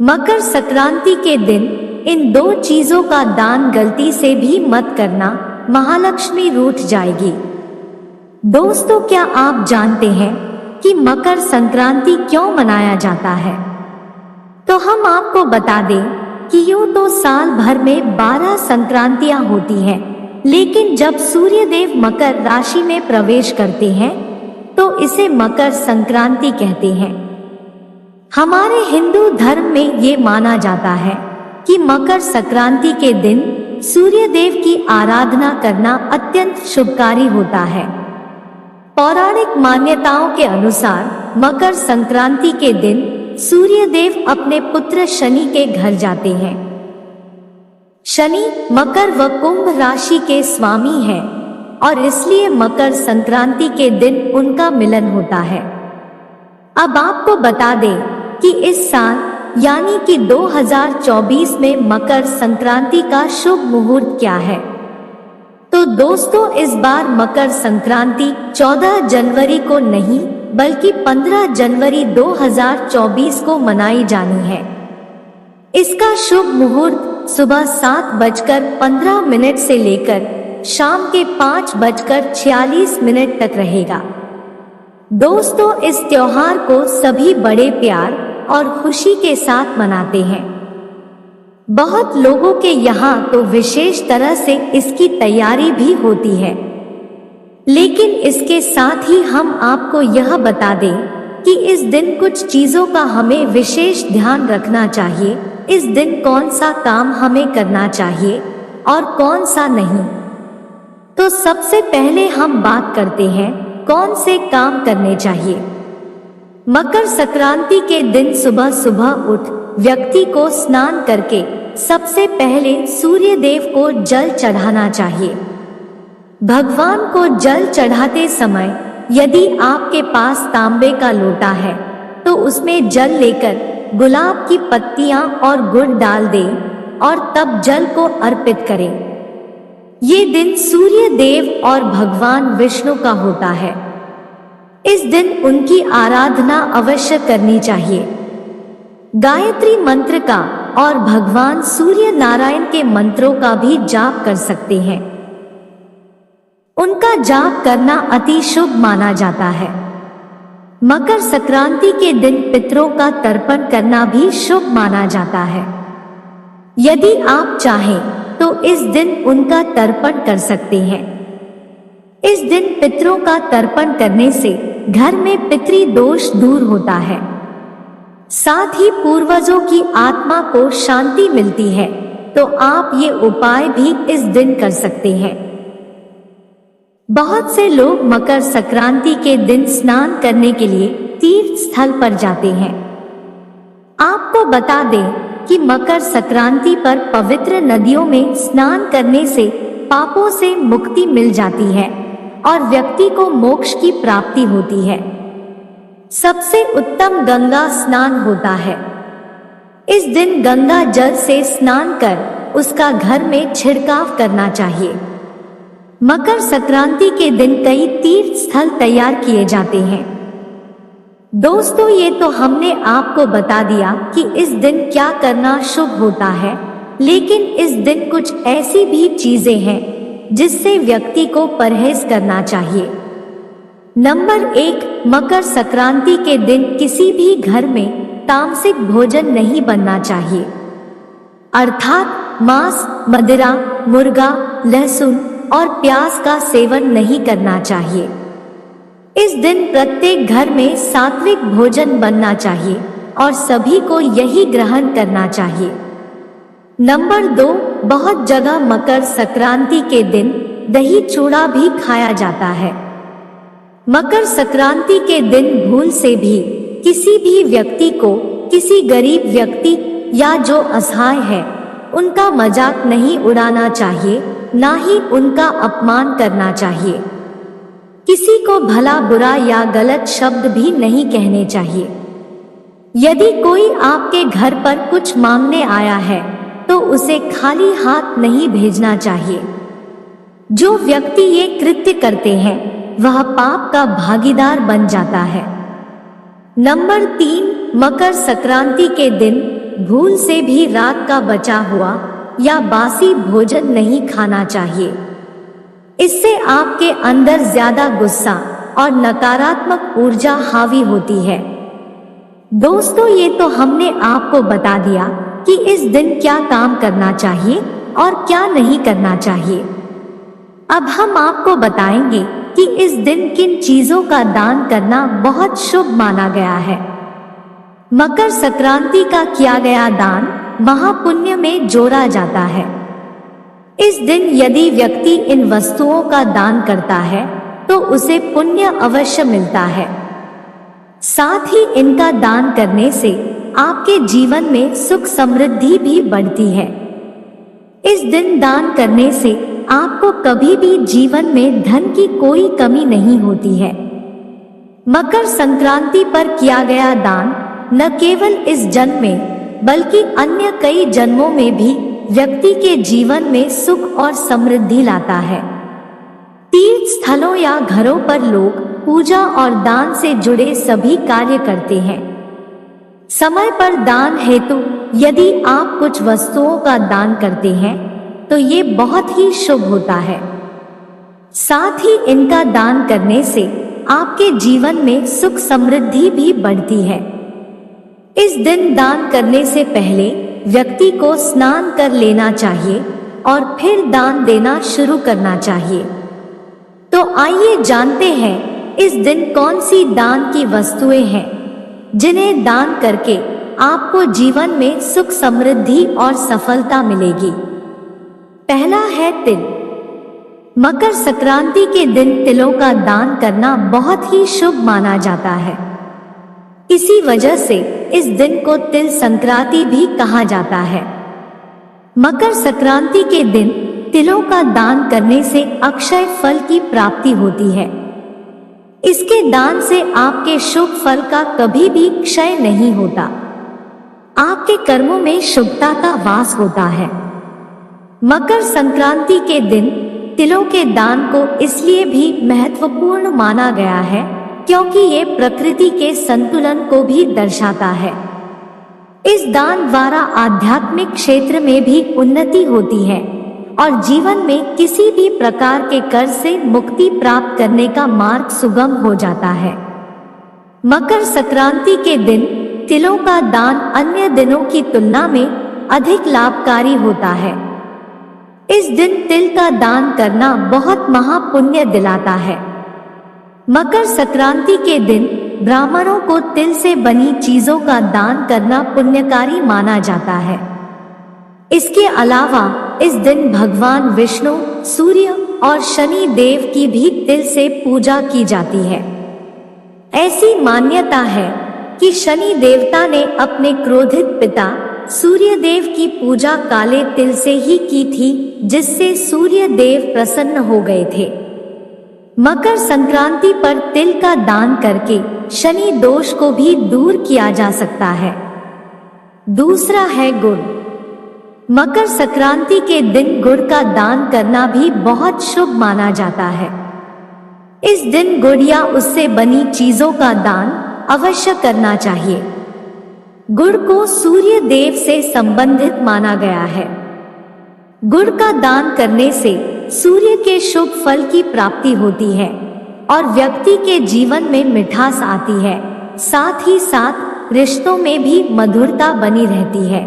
मकर संक्रांति के दिन इन दो चीजों का दान गलती से भी मत करना, महालक्ष्मी रूठ जाएगी। दोस्तों, क्या आप जानते हैं कि मकर संक्रांति क्यों मनाया जाता है? तो हम आपको बता दें कि यूं तो साल भर में 12 संक्रांतियां होती हैं, लेकिन जब सूर्यदेव मकर राशि में प्रवेश करते हैं तो इसे मकर संक्रांति कहते हैं। हमारे हिंदू धर्म में ये माना जाता है कि मकर संक्रांति के दिन सूर्यदेव की आराधना करना अत्यंत शुभकारी होता है। पौराणिक मान्यताओं के अनुसार मकर संक्रांति के दिन सूर्यदेव अपने पुत्र शनि के घर जाते हैं। शनि मकर व कुंभ राशि के स्वामी हैं और इसलिए मकर संक्रांति के दिन उनका मिलन होता है। अब आपको बता दें कि इस साल यानी कि 2024 में मकर संक्रांति का शुभ मुहूर्त क्या है। तो दोस्तों, इस बार मकर संक्रांति 14 जनवरी को नहीं बल्कि 15 जनवरी 2024 को मनाई जानी है। इसका शुभ मुहूर्त सुबह 7:15 से लेकर शाम के 5:46 तक रहेगा। दोस्तों, इस त्योहार को सभी बड़े प्यार और खुशी के साथ मनाते हैं। बहुत लोगों के यहाँ तो विशेष तरह से इसकी तैयारी भी होती है, लेकिन इसके साथ ही हम आपको यह बता दें कि इस दिन कुछ चीजों का हमें विशेष ध्यान रखना चाहिए। इस दिन कौन सा काम हमें करना चाहिए और कौन सा नहीं। तो सबसे पहले हम बात करते हैं कौन से काम करने चाहिए। मकर संक्रांति के दिन सुबह सुबह उठ व्यक्ति को स्नान करके सबसे पहले सूर्य देव को जल चढ़ाना चाहिए। भगवान को जल चढ़ाते समय यदि आपके पास तांबे का लोटा है तो उसमें जल लेकर गुलाब की पत्तियां और गुड़ डाल दें और तब जल को अर्पित करें। ये दिन सूर्य देव और भगवान विष्णु का होता है। इस दिन उनकी आराधना अवश्य करनी चाहिए। गायत्री मंत्र का और भगवान सूर्य नारायण के मंत्रों का भी जाप कर सकते हैं। उनका जाप करना अति शुभ माना जाता है। मकर संक्रांति के दिन पितरों का तर्पण करना भी शुभ माना जाता है। यदि आप चाहें तो इस दिन उनका तर्पण कर सकते हैं। इस दिन पितरों का तर्पण करने से घर में पितृ दोष दूर होता है, साथ ही पूर्वजों की आत्मा को शांति मिलती है। तो आप ये उपाय भी इस दिन कर सकते हैं। बहुत से लोग मकर संक्रांति के दिन स्नान करने के लिए तीर्थ स्थल पर जाते हैं। आपको बता दें कि मकर संक्रांति पर पवित्र नदियों में स्नान करने से पापों से मुक्ति मिल जाती है और व्यक्ति को मोक्ष की प्राप्ति होती है। सबसे उत्तम गंगा स्नान होता है। इस दिन गंगा जल से स्नान कर उसका घर में छिड़काव करना चाहिए। मकर संक्रांति के दिन कई तीर्थ स्थल तैयार किए जाते हैं। दोस्तों, ये तो हमने आपको बता दिया कि इस दिन क्या करना शुभ होता है, लेकिन इस दिन कुछ ऐसी भी चीजें हैं जिससे व्यक्ति को परहेज करना चाहिए। नंबर 1, मकर संक्रांति के दिन किसी भी घर में तामसिक भोजन नहीं बनना चाहिए, अर्थात मांस, मदिरा, मुर्गा, लहसुन और प्याज का सेवन नहीं करना चाहिए। इस दिन प्रत्येक घर में सात्विक भोजन बनना चाहिए और सभी को यही ग्रहण करना चाहिए। नंबर 2, बहुत जगह मकर संक्रांति के दिन दही चूड़ा भी खाया जाता है। मकर संक्रांति के दिन भूल से भी किसी भी व्यक्ति को, किसी गरीब व्यक्ति या जो असहाय है, उनका मजाक नहीं उड़ाना चाहिए, ना ही उनका अपमान करना चाहिए। किसी को भला बुरा या गलत शब्द भी नहीं कहने चाहिए। यदि कोई आपके घर पर कुछ मांगने आया है तो उसे खाली हाथ नहीं भेजना चाहिए। जो व्यक्ति ये कृत्य करते हैं वह पाप का भागीदार बन जाता है। नंबर 3, मकर संक्रांति के दिन भूल से भी रात का बचा हुआ या बासी भोजन नहीं खाना चाहिए। इससे आपके अंदर ज्यादा गुस्सा और नकारात्मक ऊर्जा हावी होती है। दोस्तों, ये तो हमने आपको बता दिया कि इस दिन क्या काम करना चाहिए और क्या नहीं करना चाहिए। अब हम आपको बताएंगे कि इस दिन किन चीजों का दान करना बहुत शुभ माना गया है। मकर संक्रांति का किया गया दान महापुण्य में जोड़ा जाता है। इस दिन यदि व्यक्ति इन वस्तुओं का दान करता है तो उसे पुण्य अवश्य मिलता है। साथ ही इनका दान करने से आपके जीवन में सुख समृद्धि भी बढ़ती है। इस दिन दान करने से आपको कभी भी जीवन में धन की कोई कमी नहीं होती है। मकर संक्रांति पर किया गया दान न केवल इस जन्म में बल्कि अन्य कई जन्मों में भी व्यक्ति के जीवन में सुख और समृद्धि लाता है। तीर्थ स्थलों या घरों पर लोग पूजा और दान से जुड़े सभी कार्य करते हैं। समय पर दान हेतु यदि आप कुछ वस्तुओं का दान करते हैं तो ये बहुत ही शुभ होता है। साथ ही इनका दान करने से आपके जीवन में सुख समृद्धि भी बढ़ती है। इस दिन दान करने से पहले व्यक्ति को स्नान कर लेना चाहिए और फिर दान देना शुरू करना चाहिए। तो आइए जानते हैं इस दिन कौन सी दान की वस्तुएं हैं जिन्हें दान करके आपको जीवन में सुख समृद्धि और सफलता मिलेगी। पहला है तिल। मकर संक्रांति के दिन तिलों का दान करना बहुत ही शुभ माना जाता है। इसी वजह से इस दिन को तिल संक्रांति भी कहा जाता है। मकर संक्रांति के दिन तिलों का दान करने से अक्षय फल की प्राप्ति होती है। इसके दान से आपके शुभ फल का कभी भी क्षय नहीं होता। आपके कर्मों में शुभता का वास होता है। मकर संक्रांति के दिन तिलों के दान को इसलिए भी महत्वपूर्ण माना गया है क्योंकि ये प्रकृति के संतुलन को भी दर्शाता है। इस दान द्वारा आध्यात्मिक क्षेत्र में भी उन्नति होती है और जीवन में किसी भी प्रकार के कर्ज से मुक्ति प्राप्त करने का मार्ग सुगम हो जाता है। मकर संक्रांति के दिन तिलों का दान अन्य दिनों की तुलना में अधिक लाभकारी होता है। इस दिन तिल का दान करना बहुत महापुण्य दिलाता है। मकर संक्रांति के दिन ब्राह्मणों को तिल से बनी चीजों का दान करना पुण्यकारी माना जाता है। इसके अलावा इस दिन भगवान विष्णु, सूर्य और शनि देव की भी तिल से पूजा की जाती है। ऐसी मान्यता है कि शनि देवता ने अपने क्रोधित पिता सूर्य देव की पूजा काले तिल से ही की थी, जिससे सूर्य देव प्रसन्न हो गए थे। मकर संक्रांति पर तिल का दान करके शनि दोष को भी दूर किया जा सकता है। दूसरा है गुड़। मकर संक्रांति के दिन गुड़ का दान करना भी बहुत शुभ माना जाता है। इस दिन गुड़ या उससे बनी चीजों का दान अवश्य करना चाहिए। गुड़ को सूर्य देव से संबंधित माना गया है। गुड़ का दान करने से सूर्य के शुभ फल की प्राप्ति होती है और व्यक्ति के जीवन में मिठास आती है। साथ ही साथ रिश्तों में भी मधुरता बनी रहती है।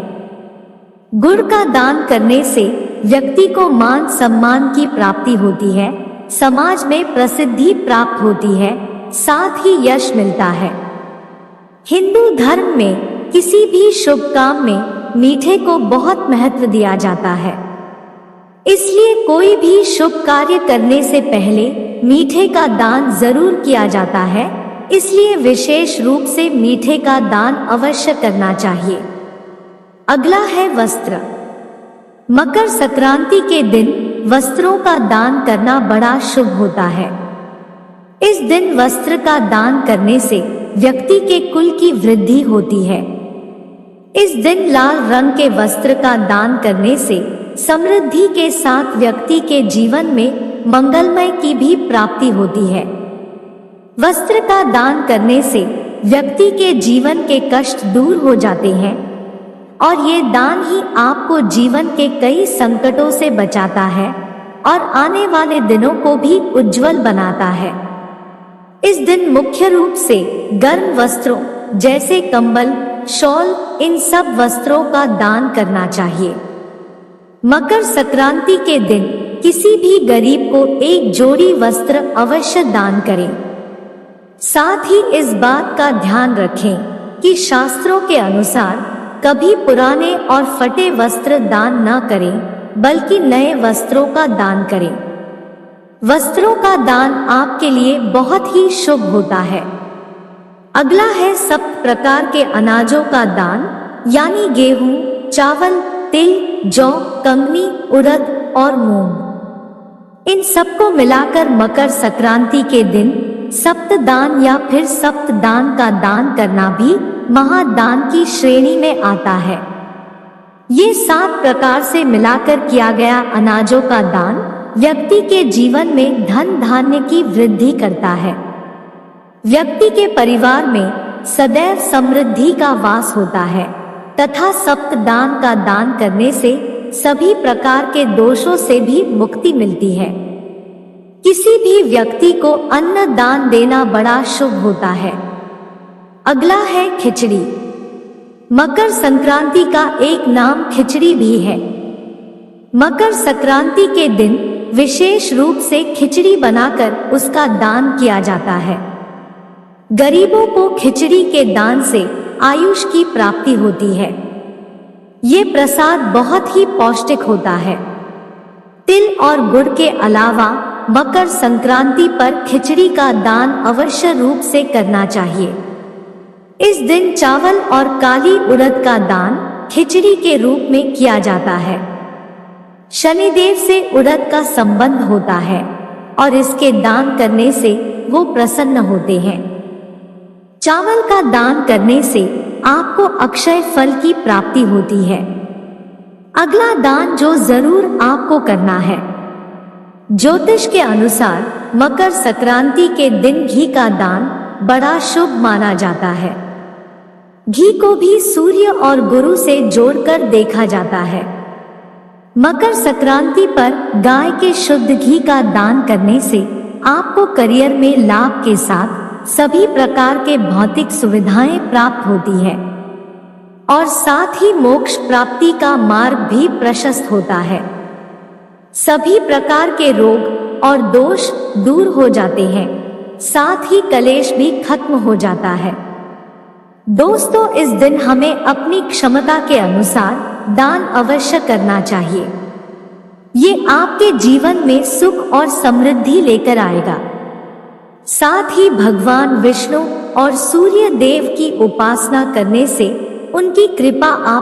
गुड़ का दान करने से व्यक्ति को मान सम्मान की प्राप्ति होती है, समाज में प्रसिद्धि प्राप्त होती है, साथ ही यश मिलता है। हिंदू धर्म में किसी भी शुभ काम में मीठे को बहुत महत्व दिया जाता है। इसलिए कोई भी शुभ कार्य करने से पहले मीठे का दान जरूर किया जाता है। इसलिए विशेष रूप से मीठे का दान अवश्य करना चाहिए। अगला है वस्त्र। मकर संक्रांति के दिन वस्त्रों का दान करना बड़ा शुभ होता है। इस दिन वस्त्र का दान करने से व्यक्ति के कुल की वृद्धि होती है। इस दिन लाल रंग के वस्त्र का दान करने से समृद्धि के साथ व्यक्ति के जीवन में मंगलमय की भी प्राप्ति होती है। वस्त्र का दान करने से व्यक्ति के जीवन के कष्ट दूर हो जाते हैं और ये दान ही आपको जीवन के कई संकटों से बचाता है और आने वाले दिनों को भी उज्जवल बनाता है। इस दिन मुख्य रूप से गर्म वस्त्रों जैसे कंबल, शॉल, इन सब वस्त्रों का दान करना चाहिए। मकर संक्रांति के दिन किसी भी गरीब को एक जोड़ी वस्त्र अवश्य दान करें। साथ ही इस बात का ध्यान रखें कि शास्त्रों के अनुसार कभी पुराने और फटे वस्त्र दान न करें, बल्कि नए वस्त्रों का दान करें। वस्त्रों का दान आपके लिए बहुत ही शुभ होता है। अगला है 7 प्रकार के अनाजों का दान, यानी गेहूं, चावल, तिल, जौ, कंगनी, उड़द और मूंग। इन सबको मिलाकर मकर संक्रांति के दिन सप्तदान या फिर सप्तदान का दान करना भी महादान की श्रेणी में आता है। ये 7 प्रकार से मिलाकर किया गया अनाजों का दान व्यक्ति के जीवन में धन धान्य की वृद्धि करता है। व्यक्ति के परिवार में सदैव समृद्धि का वास होता है तथा सप्तदान का दान करने से सभी प्रकार के दोषों से भी मुक्ति मिलती है। किसी भी व्यक्ति को अन्न दान देना बड़ा शुभ होता है। अगला है खिचड़ी। मकर संक्रांति का एक नाम खिचड़ी भी है। मकर संक्रांति के दिन विशेष रूप से खिचड़ी बनाकर उसका दान किया जाता है। गरीबों को खिचड़ी के दान से आयुष की प्राप्ति होती है। ये प्रसाद बहुत ही पौष्टिक होता है। तिल और गुड़ के अलावा मकर संक्रांति पर खिचड़ी का दान अवश्य रूप से करना चाहिए। इस दिन चावल और काली उड़द का दान खिचड़ी के रूप में किया जाता है। शनिदेव से उड़द का संबंध होता है और इसके दान करने से वो प्रसन्न होते हैं। चावल का दान करने से आपको अक्षय फल की प्राप्ति होती है। अगला दान जो जरूर आपको करना है, ज्योतिष के अनुसार मकर संक्रांति के दिन घी का दान बड़ा शुभ माना जाता है। घी को भी सूर्य और गुरु से जोड़कर देखा जाता है। मकर संक्रांति पर गाय के शुद्ध घी का दान करने से आपको करियर में लाभ के साथ सभी प्रकार के भौतिक सुविधाएं प्राप्त होती है और साथ ही मोक्ष प्राप्ति का मार्ग भी प्रशस्त होता है। सभी प्रकार के रोग और दोष दूर हो जाते हैं, साथ ही कलेश भी खत्म हो जाता है। दोस्तों, इस दिन हमें अपनी क्षमता के अनुसार दान अवश्य करना चाहिए। ये आपके जीवन में सुख और समृद्धि लेकर आएगा। साथ ही भगवान विष्णु और सूर्य देव की उपासना करने से उनकी कृपा आप